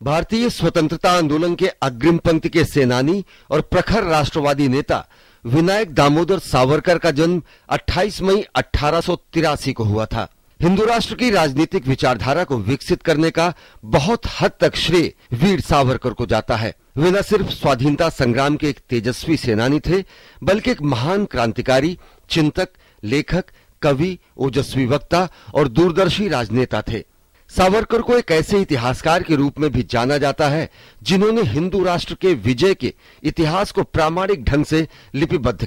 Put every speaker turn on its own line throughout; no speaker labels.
भारतीय स्वतंत्रता आंदोलन के अग्रिम पंक्ति के सेनानी और प्रखर राष्ट्रवादी नेता विनायक दामोदर सावरकर का जन्म 28 मई 1883 को हुआ था। हिंदू राष्ट्र की राजनीतिक विचारधारा को विकसित करने का बहुत हद तक श्रेय वीर सावरकर को जाता है। वे न सिर्फ स्वाधीनता संग्राम के एक तेजस्वी सेनानी थे, बल्कि एक महान क्रांतिकारी, चिंतक, लेखक, कवि, ओजस्वी वक्ता और दूरदर्शी राजनेता थे। सावरकर को एक ऐसे इतिहासकार के रूप में भी जाना जाता है जिन्होंने हिंदू राष्ट्र के विजय के इतिहास को प्रामाणिक ढंग से लिपिबद्ध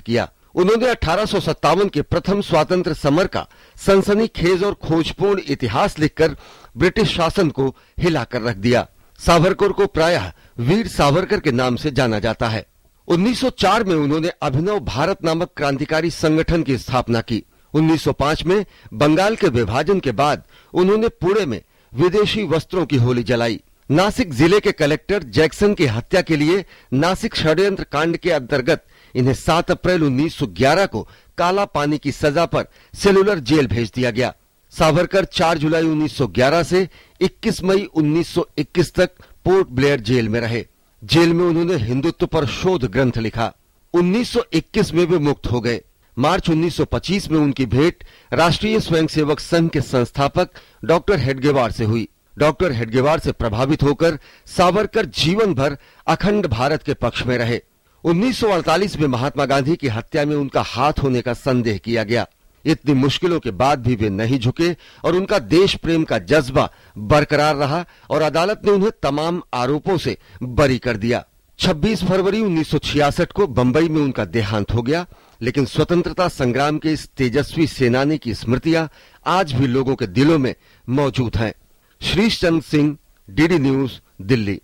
किया। उन्होंने 1857 के प्रथम स्वातंत्र समर का सनसनीखेज और खोजपूर्ण इतिहास लिखकर ब्रिटिश शासन को हिलाकर रख दिया। सावरकर को प्रायः वीर सावरकर के नाम से जाना जाता है। 1904 में उन्होंने अभिनव भारत नामक क्रांतिकारी संगठन की स्थापना की। 1905 में बंगाल के विभाजन के बाद उन्होंने पुणे में विदेशी वस्त्रों की होली जलाई। नासिक जिले के कलेक्टर जैक्सन की हत्या के लिए नासिक षड्यंत्र कांड के अंतर्गत इन्हें 7 अप्रैल 1911 को काला पानी की सजा पर सेलुलर जेल भेज दिया गया। सावरकर 4 जुलाई 1911 से 21 मई 1921 तक पोर्ट ब्लेयर जेल में रहे। जेल में उन्होंने हिंदुत्व पर शोध ग्रंथ लिखा। 1921 में वे मुक्त हो गए। मार्च 1925 में उनकी भेंट राष्ट्रीय स्वयंसेवक संघ के संस्थापक डॉक्टर हेडगेवार से हुई। डॉक्टर हेडगेवार से प्रभावित होकर सावरकर जीवन भर अखंड भारत के पक्ष में रहे। 1948 में महात्मा गांधी की हत्या में उनका हाथ होने का संदेह किया गया। इतनी मुश्किलों के बाद भी वे नहीं झुके और उनका देश प्रेम का जज्बा बरकरार रहा और अदालत ने उन्हें तमाम आरोपों से बरी कर दिया। 26 फरवरी 1966 को बंबई में उनका देहांत हो गया, लेकिन स्वतंत्रता संग्राम के इस तेजस्वी सेनानी की स्मृतियां आज भी लोगों के दिलों में मौजूद हैं। Shrish Chandra Singh, DD news, Delhi.